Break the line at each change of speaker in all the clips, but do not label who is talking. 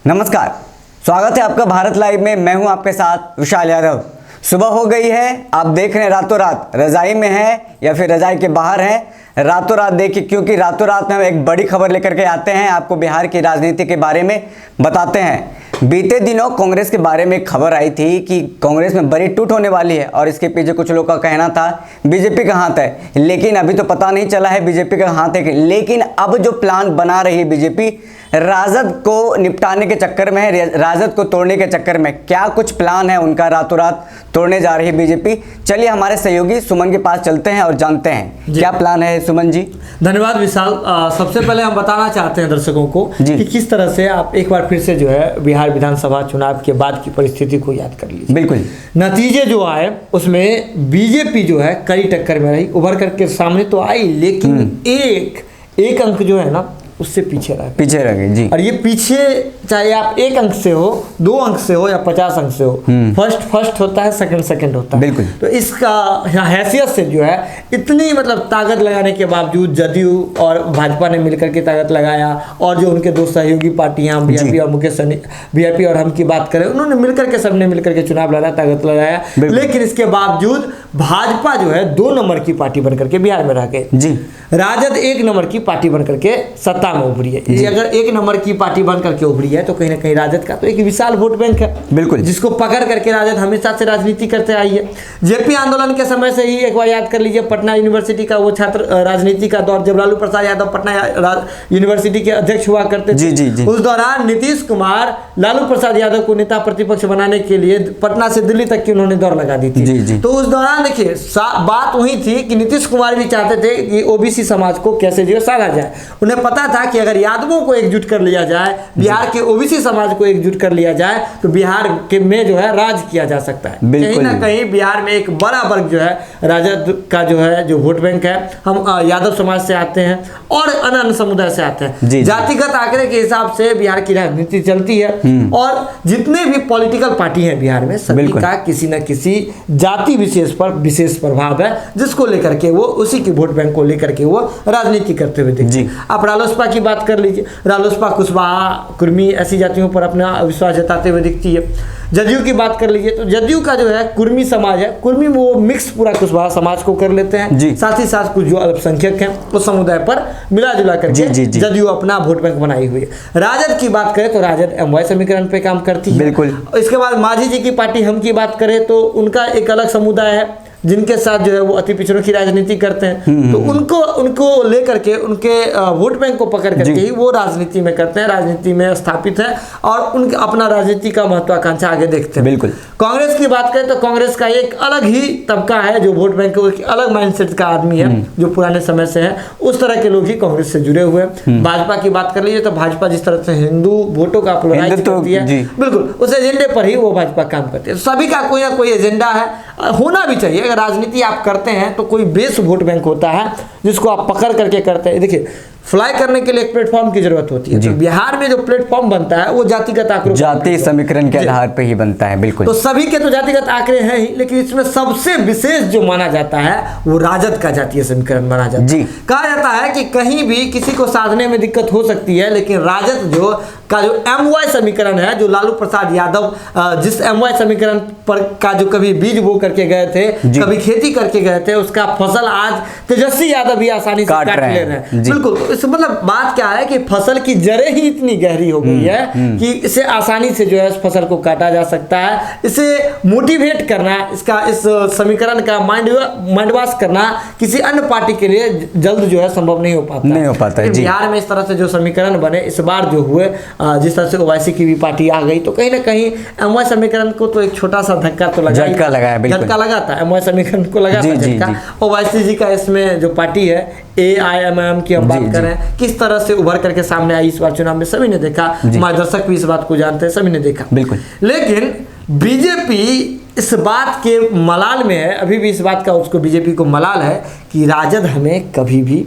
नमस्कार, स्वागत है आपका भारत लाइव में। मैं हूं आपके साथ विशाल यादव। सुबह हो गई है, आप देख रहे हैं रातों रात रजाई में है या फिर रजाई के बाहर हैं। रातों रात देखिए, क्योंकि रातों रात में हम एक बड़ी खबर लेकर के आते हैं, आपको बिहार की राजनीति के बारे में बताते हैं। बीते दिनों कांग्रेस के बारे में खबर आई थी कि कांग्रेस में बड़ी टूट होने वाली है और इसके पीछे कुछ लोगों का कहना था बीजेपी का हाथ है, लेकिन अभी तो पता नहीं चला है बीजेपी का हाथ है। लेकिन अब जो प्लान बना रही है बीजेपी राजद को निपटाने के चक्कर में है, राजद को तोड़ने के चक्कर में, क्या कुछ प्लान है उनका, रातों रात तोड़ने जा रही है बीजेपी। चलिए हमारे सहयोगी सुमन के पास चलते हैं और जानते हैं क्या प्लान है। सुमन जी
धन्यवाद विशाल। सबसे पहले हम बताना चाहते हैं दर्शकों को कि किस तरह से आप एक बार फिर से जो है बिहार विधानसभा चुनाव के बाद की परिस्थिति को याद कर लीजिए।
बिल्कुल,
नतीजे जो आए उसमें बीजेपी जो है कड़ी टक्कर में रही, उभर करके सामने तो आई, लेकिन एक अंक जो है ना उससे पीछे रह गए जी। और ये पीछे चाहे आप 1 अंक से हो, 2 अंक से हो या 50 अंक से हो, फर्स्ट होता है, सेकंड होता है।
बिल्कुल।
तो इसका हैसियत से जो है इतनी मतलब ताकत लगाने के बावजूद जदयू और भाजपा ने मिलकर के ताकत लगाया, और जो उनके दो सहयोगी पार्टियां बीजेपी और मुकेश सहनी, बीजेपी और हम की बात करें, उन्होंने मिलकर के सबने मिलकर के चुनाव लड़ा, ताकत लगाया। लेकिन इसके बावजूद भाजपा जो है 2 नंबर की पार्टी बनकर के बिहार में रह गए जी। राजद 1 नंबर की पार्टी बनकर के सत्ता में उभरी है। ये अगर 1 नंबर की पार्टी बनकर के उभरी है तो कहीं ना कहीं राजद का तो एक विशाल वोट बैंक है।
बिल्कुल,
जिसको पकड़ करके राजद हमेशा से राजनीति करते आई है। जेपी आंदोलन के समय से ही एक बार याद कर लीजिए, पटना यूनिवर्सिटी का वो छात्र राजनीति का दौर, जब लालू प्रसाद यादव पटना यूनिवर्सिटी के अध्यक्ष हुआ करते थे, उस दौरान नीतीश कुमार लालू प्रसाद यादव को नेता प्रतिपक्ष बनाने के लिए पटना से दिल्ली तक की उन्होंने दौड़ लगा दी थी। तो उस दौरान देखिए बात वही थी कि नीतीश कुमार भी चाहते थे कि ओबीसी समाज को कैसे जो साधा जाए। उन्हें पता था कि अगर यादवों को एकजुट कर लिया जाए, बिहार के ओबीसी समाज को एकजुट कर लिया जाए, तो बिहार के में जो है राज किया जा सकता है। कहीं ना कहीं बिहार में एक बड़ा वर्ग जो है राजद का जो है जो वोट बैंक है, हम यादव समाज से आते हैं और अन्य समुदाय से आते हैं। जातिगत आंकड़े के हिसाब से बिहार की राजनीति चलती है, और जितने भी पॉलिटिकल पार्टी हैं बिहार में सभी का किसी न किसी जाति विशेष पर विशेष प्रभाव है, जिसको लेकर के वो उसी के वोट बैंक को लेकर के वो राजनीति करते हुए दिखते हैं। आप रालोसपा की बात कर लीजिए, रालोसपा कुशवाहा, कुर्मी ऐसी जातियों पर अपना विश्वास जताते हुए दिखती है। जदयू की बात कर लीजिए तो जदयू का जो है कुर्मी समाज है, कुर्मी वो मिक्स पूरा कुशवाहा समाज को कर लेते हैं, साथ ही साथ कुछ जो अल्पसंख्यक हैं उस समुदाय पर मिला जुला करके जदयू अपना वोट बैंक बनाई हुई है। राजद की बात करें तो राजद MY समीकरण पे काम करती है। बिल्कुल। इसके बाद मांझी जी की पार्टी हम की बात करें तो उनका एक अलग समुदाय है, जिनके साथ जो है वो अति पिछड़ों की राजनीति करते हैं। तो उनको लेकर के उनके वोट बैंक को पकड़ करके ही वो राजनीति में करते हैं, राजनीति में स्थापित है और उनके अपना राजनीति का महत्वाकांक्षा आगे देखते हैं। बिल्कुल। कांग्रेस की बात करें तो कांग्रेस का एक अलग ही तबका है जो वोट बैंक को अलग माइंडसेट का आदमी है, जो पुराने समय से है, उस तरह के लोग ही कांग्रेस से जुड़े हुए हैं। भाजपा की बात कर लीजिए तो भाजपा जिस तरह से हिंदू वोटों का पोलराइज करती है, बिल्कुल उस एजेंडे पर ही वो भाजपा काम करती है। सभी का कोई ना कोई एजेंडा है, होना भी चाहिए। अगर राजनीति आप करते हैं तो कोई बेस वोट बैंक होता है जिसको आप पकड़ करके करते हैं। देखिए फ्लाई करने के लिए एक प्लेटफॉर्म की जरूरत होती है, तो बिहार में जो प्लेटफॉर्म बनता है वो जातिगत आंकड़ों, जाति समीकरण के आधार पर ही बनता है। बिल्कुल। तो सभी के तो जातिगत आंकड़े हैं ही, लेकिन इसमें सबसे विशेष जो माना जाता है वो राजद का जातीय समीकरण माना जाता है। कहा जाता है कि कहीं भी किसी को साधने में दिक्कत हो सकती है, लेकिन राजद जो MY समीकरण है, जो लालू प्रसाद यादव जिस MY समीकरण पर का जो कभी बीज बो करके गए थे, कभी खेती करके गए थे, उसका फसल आज तेजस्वी यादव भी आसानी से काट ले रहे हैं। बिल्कुल। इस मतलब बात क्या है कि फसल की जड़ें ही इतनी गहरी हो गई है कि इसे आसानी से जो है इस फसल को काटा जा सकता है। इसे मोटिवेट करना, इसका इस समीकरण का माइंड वॉश करना किसी अन्य पार्टी के लिए जल्द जो है संभव नहीं हो पाता है। बिहार में इस तरह से जो समीकरण बने इस बार जो हुए, जिस तरह से ओवैसी की भी पार्टी आ गई, तो कहीं ना कहीं MY समीकरण को तो एक छोटा सा धक्का तो लगा, झटका लगाता है। MY समीकरण को लगाता है झटका। ओवैसी जी का इसमें जो पार्टी है AIMIM की हम बात करें, किस तरह से उभर करके सामने आई इस बार चुनाव में, सभी ने देखा। हमारे दर्शक भी इस बात को जानते हैं, सभी ने देखा। बिल्कुल। लेकिन बीजेपी इस बात के मलाल में है, अभी भी इस बात का उसको बीजेपी को मलाल है कि राजद हमें कभी भी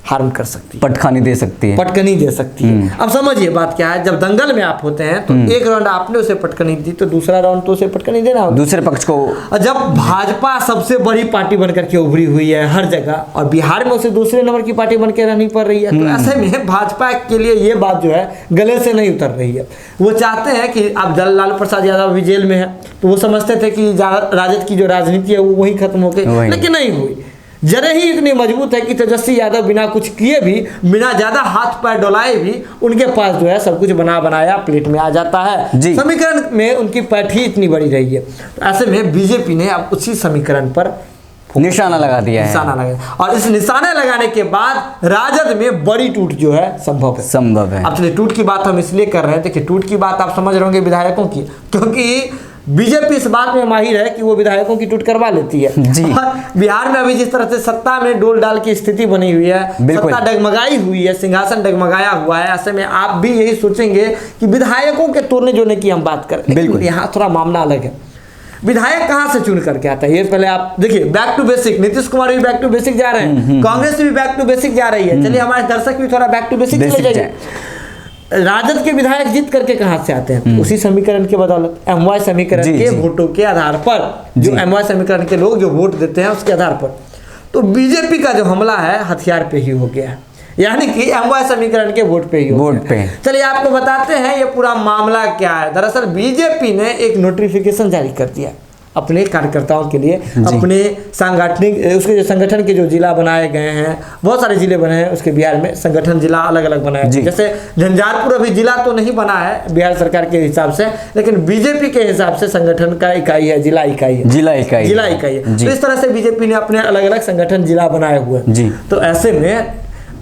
हार्म कर सकती है,
पटखानी दे सकती है।
पटकनी दे सकती है। अब समझिए बात क्या है, जब दंगल में आप होते हैं तो एक राउंड आपने उसे पटकनी दी तो दूसरा राउंड तो उसे पटकनी देना होगा
दूसरे पक्ष को।
और जब भाजपा सबसे बड़ी पार्टी बनकर के उभरी हुई है हर जगह और बिहार में उसे दूसरे नंबर की पार्टी बनकर रहनी पड़ रही है, तो ऐसे में भाजपा के लिए ये बात जो है गले से नहीं उतर रही है। वो चाहते हैं कि अब लालू प्रसाद यादव भी जेल में है, तो वो समझते थे कि राजद की जो राजनीति है वो वही खत्म हो गई, लेकिन नहीं हुई। जरे ही इतनी मजबूत है कि तेजस्वी यादव बिना कुछ किए भी, बिना ज्यादा हाथ पैर डोलाए भी उनके पास जो है सब कुछ बना बनाया प्लेट में आ जाता है। समीकरण में उनकी पैठ ही इतनी बड़ी रही है, तो ऐसे में बीजेपी ने अब उसी समीकरण पर
निशाना लगा दिया है।
निशाना लगा, और इस निशाने लगाने के बाद राजद में बड़ी टूट जो है संभव है। अब चलिए टूट की बात हम इसलिए कर रहे हैं, देखिए टूट की बात आप समझ रहे होंगे विधायकों की, क्योंकि बीजेपी इस बात में माहिर है कि वो विधायकों की टूट करवा लेती है
जी।
और बिहार में अभी जिस तरह से सत्ता में डोल डाल की स्थिति बनी हुई है, सत्ता डगमगाई हुई है, सिंहासन डगमगाया हुआ है, ऐसे में आप भी यही सोचेंगे कि विधायकों के तोड़ने जोड़ने की हम बात करें, लेकिन यहाँ थोड़ा मामला अलग है। विधायक कहां से चुन करके आता है ये पहले आप देखिए। Back to basic, Nitish Kumar भी बैक टू बेसिक जा रहे हैं, कांग्रेस भी बैक टू बेसिक जा रही है। चलिए हमारे दर्शक भी थोड़ा बैक टू बेसिक ले जाइए। राजद के विधायक जीत करके कहां से आते हैं? उसी समीकरण के बदौलत, एमवाय समीकरण के वोटों के आधार पर, जो एमवाय समीकरण के लोग जो वोट देते हैं उसके आधार पर। तो बीजेपी का जो हमला है हथियार पे ही हो गया है, यानी कि एमवाय समीकरण के वोट पे ही हो गया। चलिए आपको बताते हैं ये पूरा मामला क्या है। दरअसल बीजेपी ने एक नोटिफिकेशन जारी कर दिया अपने कार्यकर्ताओं के लिए, अपने सांगठनिक उसके जो संगठन के जो जिला बनाए गए हैं, बहुत सारे जिले बने हैं उसके बिहार में, संगठन जिला अलग अलग बनाए हैं। जैसे झंझारपुर अभी जिला तो नहीं बना है बिहार सरकार के हिसाब से, लेकिन बीजेपी के हिसाब से संगठन का इकाई है, जिला इकाई है, जिला इकाई है। तो इस तरह से बीजेपी ने अपने अलग अलग संगठन जिला बनाए हुए हैं। तो ऐसे में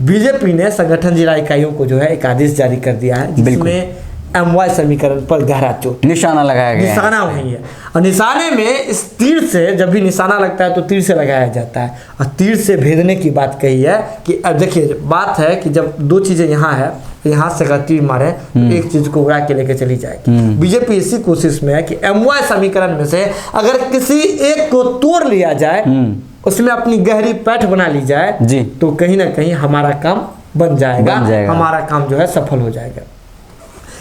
बीजेपी ने संगठन जिला इकाइयों को जो है एक आदेश जारी कर दिया है, जिसमें एमवाय समीकरण पर गहरा चोट निशाना लगाया गया, निशाना वही है। और निशाने में इस तीर से, जब भी निशाना लगता है तो तीर से लगाया जाता है, और तीर से भेदने की बात कही है कि अब देखिए बात है कि जब दो चीजें यहाँ है, यहाँ से अगर तीर मारे तो एक चीज को उड़ा के लेके चली जाएगी। बीजेपी इसी कोशिश में है कि एमवाय समीकरण में से अगर किसी एक को तोड़ लिया जाए, उसमें अपनी गहरी पैठ बना ली जाए, तो कहीं ना कहीं हमारा काम बन जाएगा, हमारा काम जो है सफल हो जाएगा।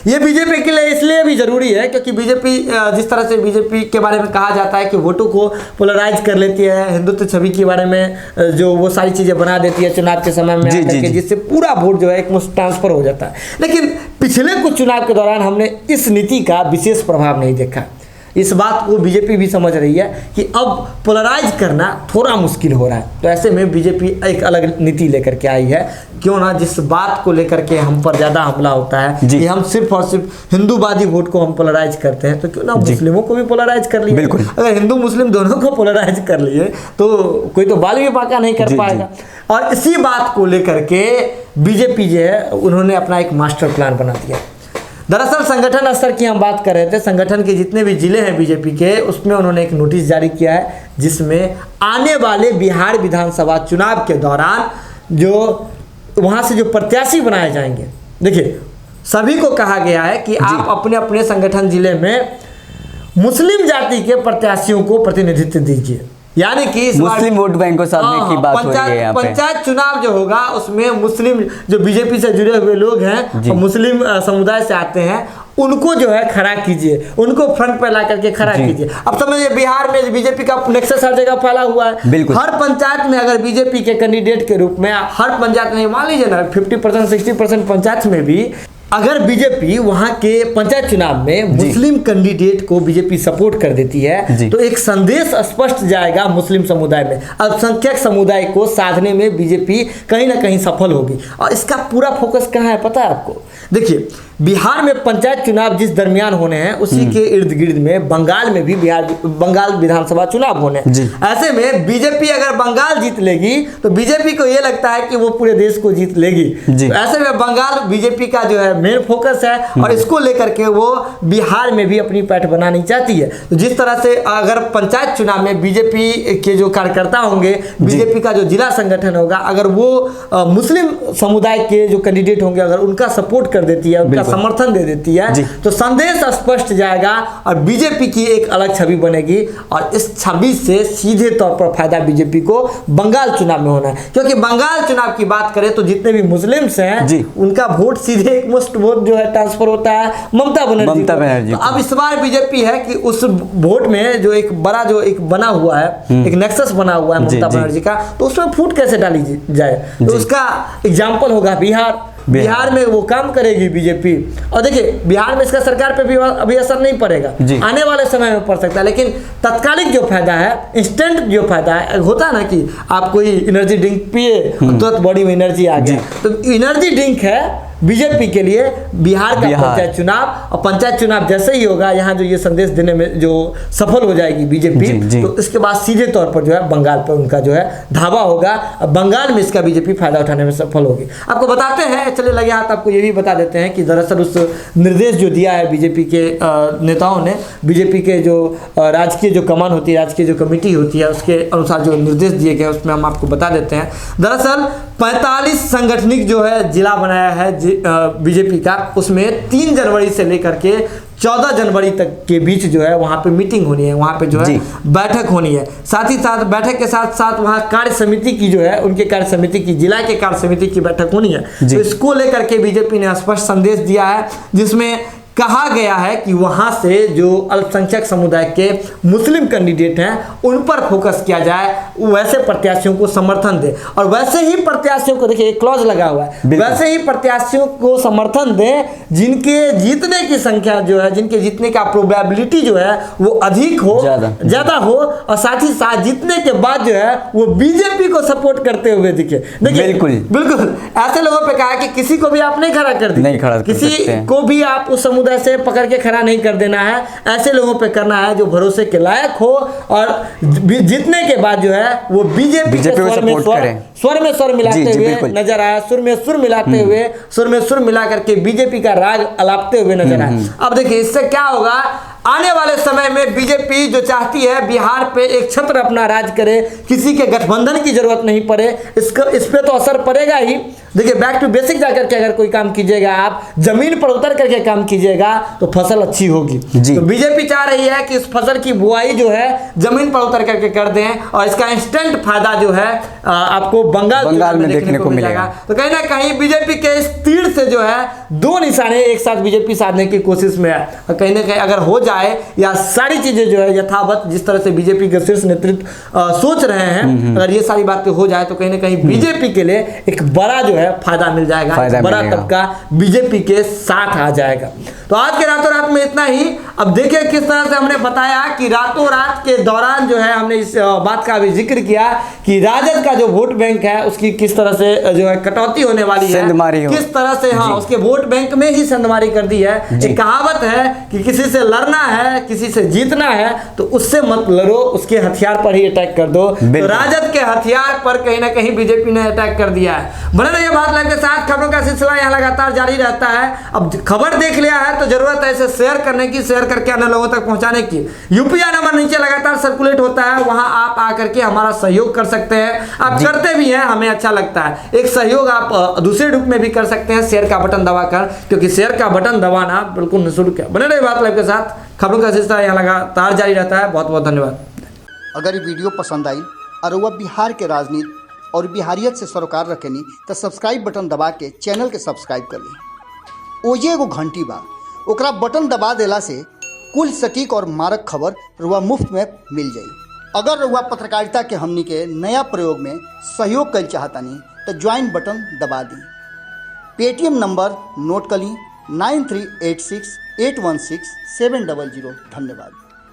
ये बीजेपी के लिए इसलिए भी जरूरी है क्योंकि बीजेपी जिस तरह से बीजेपी के बारे में कहा जाता है कि वोटों को पोलराइज कर लेती है, हिंदुत्व छवि के बारे में जो वो सारी चीजें बना देती है चुनाव के समय में आकर के, जिससे पूरा वोट जो है एक मुश्त ट्रांसफर हो जाता है। लेकिन पिछले कुछ चुनाव के दौरान हमने इस नीति का विशेष प्रभाव नहीं देखा। इस बात को बीजेपी भी समझ रही है कि अब पोलराइज करना थोड़ा मुश्किल हो रहा है, तो ऐसे में बीजेपी एक अलग नीति लेकर के आई है। क्यों ना जिस बात को लेकर के हम पर ज़्यादा हमला होता है कि हम सिर्फ और सिर्फ हिंदूवादी वोट को हम पोलराइज करते हैं, तो क्यों ना मुस्लिमों को भी पोलराइज कर लिए। अगर हिंदू मुस्लिम दोनों को पोलराइज कर लिए तो कोई तो बाल भी बाका नहीं कर पाएगा। और इसी बात को लेकर के बीजेपी जो है उन्होंने अपना एक मास्टर प्लान बना दिया। दरअसल संगठन स्तर की हम बात कर रहे थे, संगठन के जितने भी जिले हैं बीजेपी के, उसमें उन्होंने एक नोटिस जारी किया है, जिसमें आने वाले बिहार विधानसभा चुनाव के दौरान जो वहां से जो प्रत्याशी बनाए जाएंगे, देखिए सभी को कहा गया है कि आप अपने अपने संगठन जिले में मुस्लिम जाति के प्रत्याशियों को प्रतिनिधित्व दीजिए। यानी कि
मुस्लिम वोट बैंक को साधने की बात हो रही है यहाँ पे।
पंचायत चुनाव जो होगा उसमें मुस्लिम जो बीजेपी से जुड़े हुए लोग हैं और मुस्लिम समुदाय से आते हैं, उनको जो है खड़ा कीजिए, उनको फ्रंट पे ला करके खड़ा कीजिए। अब समझिए बिहार में बीजेपी का नेक्सस हर जगह फैला हुआ है। हर पंचायत में अगर बीजेपी के कैंडिडेट के रूप में, हर पंचायत में मान लीजिए ना 50% 60% पंचायत में भी अगर बीजेपी वहां के पंचायत चुनाव में मुस्लिम कैंडिडेट को बीजेपी सपोर्ट कर देती है, तो एक संदेश स्पष्ट जाएगा मुस्लिम समुदाय में, अल्पसंख्यक समुदाय को साधने में बीजेपी कहीं ना कहीं सफल होगी। और इसका पूरा फोकस कहाँ है पता है आपको? देखिए बिहार में पंचायत चुनाव जिस दरमियान होने हैं, उसी के इर्द गिर्द में बंगाल में भी बंगाल विधानसभा चुनाव होने हैं। ऐसे में बीजेपी अगर बंगाल जीत लेगी तो बीजेपी को यह लगता है कि वो पूरे देश को जीत लेगी। तो ऐसे में बंगाल बीजेपी का जो है मेन फोकस है और इसको लेकर के वो बिहार में भी अपनी पैठ बनानी चाहती है। तो जिस तरह से अगर पंचायत चुनाव में बीजेपी के जो कार्यकर्ता होंगे, बीजेपी का जो जिला संगठन होगा, अगर वो मुस्लिम समुदाय के जो कैंडिडेट होंगे अगर उनका सपोर्ट कर देती है, उनका समर्थन दे देती है, तो संदेश स्पष्ट जाएगा और बीजेपी की एक अलग छवि बनेगी और इस छवि से सीधे तौर पर फायदा बीजेपी को बंगाल चुनाव में होना है। क्योंकि बंगाल चुनाव की बात करें तो जितने भी मुस्लिम्स हैं उनका वोट सीधे एक मुश्त वोट जो है ट्रांसफर होता है ममता बनर्जी को। अब इस बार बीजेपी है कि उस वोट में जो एक बड़ा जो एक बना हुआ है, एक नेक्सस बना हुआ है ममता बनर्जी का, तो उसमें फूट कैसे डाली जाए, तो उसका एग्जाम्पल होगा बिहार में वो काम करेगी बीजेपी। और देखिए बिहार में इसका सरकार पे भी अभी असर नहीं पड़ेगा, आने वाले समय में पड़ सकता है, लेकिन तत्कालिक जो फायदा है, इंस्टेंट जो फायदा है, होता है ना कि आप कोई एनर्जी ड्रिंक पिए तुरंत बॉडी में एनर्जी आ गया, तो एनर्जी ड्रिंक है बीजेपी के लिए बिहार का पंचायत चुनाव। और पंचायत चुनाव जैसे ही होगा, यहाँ जो ये संदेश देने में जो सफल हो जाएगी बीजेपी, तो इसके बाद सीधे तौर पर जो है बंगाल पर उनका जो है धावा होगा, बंगाल में इसका बीजेपी फायदा उठाने में सफल होगी। आपको बताते हैं, चले लगे हाथ, आपको ये भी बता देते हैं कि दरअसल उस निर्देश जो दिया है बीजेपी के नेताओं ने, बीजेपी के जो राजकीय जो कमान होती है, राजकीय जो कमेटी होती है, उसके अनुसार जो निर्देश दिए गए उसमें हम आपको बता देते हैं। दरअसल 45 संगठनिक जो है जिला बनाया है बीजेपी का, उसमें 3 जनवरी से लेकर के 14 जनवरी तक के बीच जो है वहाँ पे मीटिंग होनी है, वहाँ पे जो है बैठक होनी है। साथ ही साथ बैठक के साथ साथ वहाँ कार्य समिति की जो है, उनके कार्य समिति की, जिला के कार्य समिति की बैठक होनी है। तो इसको लेकर के बीजेपी ने स्पष्ट संदेश दिया है, जिसमें कहा गया है कि वहां से जो अल्पसंख्यक समुदाय के मुस्लिम कैंडिडेट हैं उन पर फोकस किया जाए, वैसे प्रत्याशियों को समर्थन दे और वैसे ही प्रत्याशियों को, देखिए एक क्लॉज लगा हुआ है, वैसे ही प्रत्याशियों को समर्थन दें जिनके जीतने की संख्या जो है, जिनके जीतने का प्रोबेबिलिटी जो है वो अधिक हो, ज्यादा हो, और साथ ही साथ जीतने के बाद जो है वो बीजेपी को सपोर्ट करते हुए दिखे। देखिए बिल्कुल ऐसे लोगों पे कहा है कि किसी को भी आप नहीं खड़ा कर दीजिए, किसी को भी आप उस से पकड़ के खड़ा नहीं कर देना है, ऐसे लोगों पे करना है जो भरोसे के लायक हो और जीतने के बाद जो है वो बीजेपी के स्वर में स्वर मिलाते हुए नजर आया, सुर में सुर मिलाते हुए, सुर में सुर मिला करके बीजेपी का राग अलापते हुए नजर आया। अब देखिए इससे क्या होगा, आने वाले समय में बीजेपी जो चाहती है बिहार पे एक छत्र अपना राज करे, किसी के गठबंधन की जरूरत नहीं पड़े, इस पे तो असर पड़ेगा ही। देखिए बैक टू बेसिक जाकर के अगर कोई काम कीजिएगा, आप जमीन पर उतर करके काम कीजिएगा तो फसल अच्छी होगी। तो बीजेपी चाह रही है कि इस फसल की बुआई जो है जमीन पर उतर करके कर दें और इसका इंस्टेंट फायदा जो है आपको बंगाल में देखने को मिलेगा। तो कहीं ना कहीं बीजेपी के इस तीर से जो है 2 निशाने एक साथ बीजेपी साधने की कोशिश में है। कहीं ना कहीं अगर हो जाए या सारी चीजें जो है यथावत जिस तरह से बीजेपी के शीर्ष नेतृत्व सोच रहे हैं, अगर ये सारी बातें हो जाए तो कहीं ना कहीं बीजेपी के लिए एक बड़ा जो है फायदा मिल जाएगा, बड़ा तबका बीजेपी के साथ आ जाएगा। तो आज के रातों रात में इतना ही। अब देखिए किस तरह से हमने बताया कि रातों रात के दौरान जो है हमने इस बात का भी जिक्र किया कि राजद का जो वोट बैंक है उसकी किस तरह से जो है कटौती होने वाली है, किस तरह से उसके वोट बैंक में ही संदमारी कर दी है। एक कहावत है कि किसी से लड़ना है, किसी से जीतना है तो उससे मत लड़ो, उसके हथियार पर ही अटैक कर दो। तो राजद के हथियार पर कहीं ना कहीं बीजेपी ने अटैक कर दिया है। बने रहिए बात लाइव के साथ, खबरों का सिलसिला यहाँ लगातार जारी रहता है। अब खबर देख लिया है तो जरूरत है इसे शेयर करने की, शेयर करके अन्य लोगों तक पहुंचाने की। यूपीआई नंबर नीचे लगातार सर्कुलेट होता है, वहां आप आकर के हमारा सहयोग कर सकते हैं। आप करते भी हैं, हमें अच्छा लगता है। एक सहयोग आप दूसरे रूप में भी कर सकते हैं, शेयर का बटन दबाकर, क्योंकि शेयर का बटन दबाना बिल्कुल निःशुल्क है। बने रहिए बात लाइव के साथ, खबरों का सिलसिला यहाँ लगातार जारी रहता है। बहुत बहुत धन्यवाद।
अगर ये वीडियो पसंद आई और वह बिहार के राजनीति और बिहारियत से सरोकार रखेनी तो सब्सक्राइब बटन दबा के चैनल के सब्सक्राइब कर ली। ओजे एगो घंटी बा, ओकरा बटन दबा देला से कुल सटीक और मारक खबर रुआ मुफ्त में मिल जाई। अगर रुआ पत्रकारिता के हमनी के नया प्रयोग में सहयोग कर चाहतानी तो ज्वाइन बटन दबा दी। पेटीएम नंबर नोट कर ली 9386 816 700। धन्यवाद।